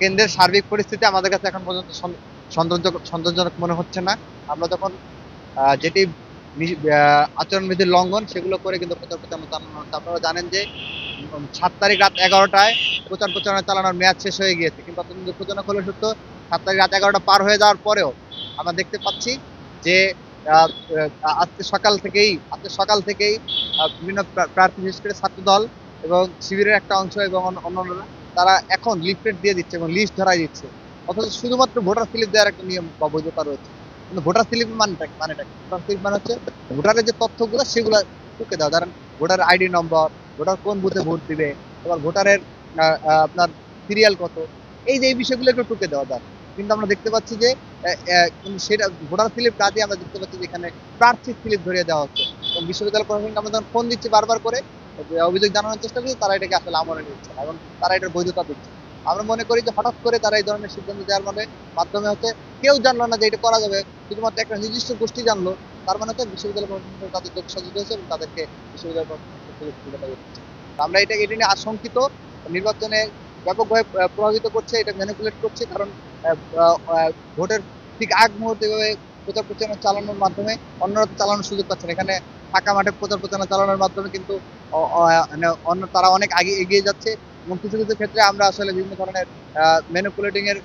কেন্দ্রের সার্বিক পরিস্থিতি আমাদের কাছে এখন পর্যন্ত সন্তোষজনক মনে হচ্ছে না। আমরা যখন যেটি আচরণবিধির লঙ্ঘন সেগুলো করে কিন্তু প্রচার প্রচারণা চালানো হচ্ছে। আপনারা জানেন যে ৭ তারিখ রাত ১১টায় প্রচার প্রচারণা চালানোর মেয়াদ শেষ হয়ে গিয়েছে। কিন্তু অত্যন্ত দুঃখজনক হলেও সত্য, ৭ তারিখ রাত ১১টা পার হয়ে যাওয়ার পরেও আমরা দেখতে পাচ্ছি যে আ আ আজকে সকাল থেকেই বিভিন্ন প্রার্থী, বিশেষ করে ছাত্রদল এবং শিবিরের একটা অংশ এবং অন্যান্যরা তারা এখন লিফলেট দিয়ে দিচ্ছে এবং লিস্ট ধরায় দিচ্ছে। অথচ শুধুমাত্র ভোটার স্লিপ দেওয়ার একটা নিয়ম বা বৈধতা রয়েছে। কিন্তু ভোটার স্লিপ মানেটা কি? ভোটার স্লিপ মানে হচ্ছে ভোটারের যে তথ্যগুলো সেগুলা টুকে দেওয়া। ধরেন ভোটার আইডি নম্বর, ভোটার কোন বুথে ভোট দিবে, আবার ভোটারের আপনার সিরিয়াল কত, এই যে এই বিষয়গুলো একটু টুকে দেওয়া যায়। কিন্তু আমরা দেখতে পাচ্ছি যে কিন্তু সেটা ভোটার স্লিপ না দিয়ে আমরা দেখতে পাচ্ছি যে এখানে প্রার্থীর স্লিপ ধরিয়ে দেওয়া হচ্ছে। এবং বিশ্ববিদ্যালয় প্রশাসনকে আমরা যখন ফোন দিচ্ছি বারবার করে, যে অভিযোগ জানানোর চেষ্টা করছি, তারা এটাকে আসলে আমলে নিচ্ছে না এবং তারা এটার বৈধতা দিচ্ছে। আমরা মনে করি যে হঠাৎ করে তারা এই ধরনের সিদ্ধান্ত দেওয়ার মাধ্যমে হচ্ছে কেউ জানলো না যে এটা করা যাবে। শুধুমাত্র একটা নির্দিষ্ট গোষ্ঠী জানলো। তার মানে হচ্ছে বিশ্ববিদ্যালয় প্রশাসন তাদের যোগ্য সহযোগিতা হয়েছে এবং তাদেরকে বিশ্ববিদ্যালয় প্রশাসন সুযোগ সুবিধা দিচ্ছে। আমরা এটা নিয়ে আশঙ্কিত। নির্বাচনে ব্যাপকভাবে প্রভাবিত করছে, এটা ম্যানিপুলেট করছে। কারণ আ আ আ ভোটের ঠিক আগ মুহূর্তে এভাবে প্রচার প্রচারণা চালানোর মাধ্যমে অন্যরা তো চালানোর সুযোগ পাচ্ছে না। এখানে ফাঁকা মাঠে প্রচার প্রচারণা চালানোর মাধ্যমে কিন্তু অ অ মানে তারা অনেক আগে এগিয়ে যাচ্ছে এবং কিছু ক্ষেত্রে আমরা আসলে বিভিন্ন ধরনের ম্যানিপুলেটিং এর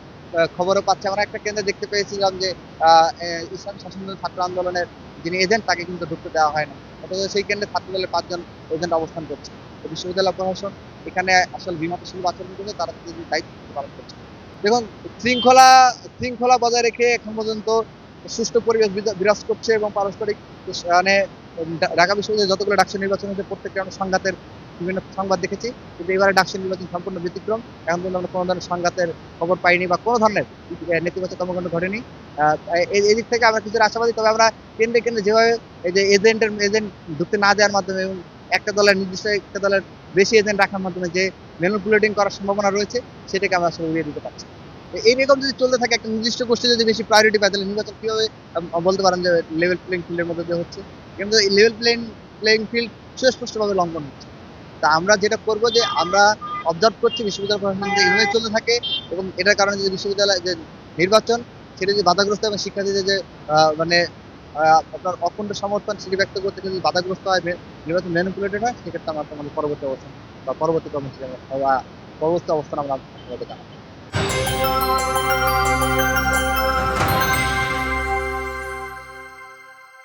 খবরও পাচ্ছি। আমরা একটা কেন্দ্রে দেখতে পেয়েছিলাম যে আ এ ইসলামী শাসনতন্ত্র ছাত্র আন্দোলনের যিনি এজেন্ট তাকে কিন্তু ঢুকতে দেওয়া হয় না। অথচ সেই কেন্দ্রে ছাত্রদলের ৫ জন এজেন্ট অবস্থান করছে। তো বিশ্ববিদ্যালয় প্রশাসন এখানে আসলে বিমতশীল আচরণ করছে, তারা যদি দায়িত্ব পালন করছে। দেখুন, শৃঙ্খলা শৃঙ্খলা বজায় রেখে এখন পর্যন্ত সুষ্ঠু পরিবেশ বিরাজ করছে এবং পারস্পরিক মানে ঢাকা বিশ্ববিদ্যালয়ে যতগুলো ডাকসু নির্বাচন হয়েছে প্রত্যেকটা আমরা সংঘাতের বিভিন্ন সংবাদ দেখেছি। কিন্তু এবারে ডাকসু নির্বাচন সম্পূর্ণ ব্যতিক্রম। এখন পর্যন্ত আমরা কোনো ধরনের সংঘাতের খবর পাইনি বা কোনো ধরনের নেতিবাচক কর্মকাণ্ড ঘটেনি। আ এদিক থেকে আমরা কিছুটা আশাবাদী। তবে আমরা কেন্দ্রে যেভাবে এই যে এজেন্ট ঢুকতে না দেওয়ার মাধ্যমে এবং নির্দিষ্ট একটা দলের বেশি এজেন্ট রাখার মাধ্যমে যে ম্যানিপুলেটিং করার সম্ভাবনা রয়েছে, সেটাকে আমরা আসলে উড়িয়ে দিতে পারছি না। এইরকম যদি চলতে থাকে, একটা নির্দিষ্ট গোষ্ঠী যদি বেশি প্রায়োরিটি পায়, তাহলে নির্বাচন কিভাবে বলতে পারেন যে লেভেল প্লেইং ফিল্ড এর মধ্যে দিয়ে হচ্ছে। কিন্তু এই লেভেল প্লেইং ফিল্ড সুস্পষ্টভাবে লঙ্ঘন হচ্ছে। তা আমরা যেটা করব যে আমরা অবজার্ভ করছি বিশ্ববিদ্যালয় প্রশাসন যে এভাবে চলতে থাকে এবং এটার কারণে যদি বিশ্ববিদ্যালয় যে নির্বাচন সেটা যদি বাধাগ্রস্ত এবং শিক্ষার্থীদের যে মানে আপনার অখণ্ড সমর্থন সেটি ব্যক্ত করতে যদি বাধাগ্রস্ত হয়, নির্বাচন ম্যানিপুলেটেড হয়, সেক্ষেত্রে আমরা আমাদের পরবর্তী অবস্থান বা পরবর্তী কর্মসূচি বা পরবর্তী অবস্থান আমরা আপনাদের জানাবো।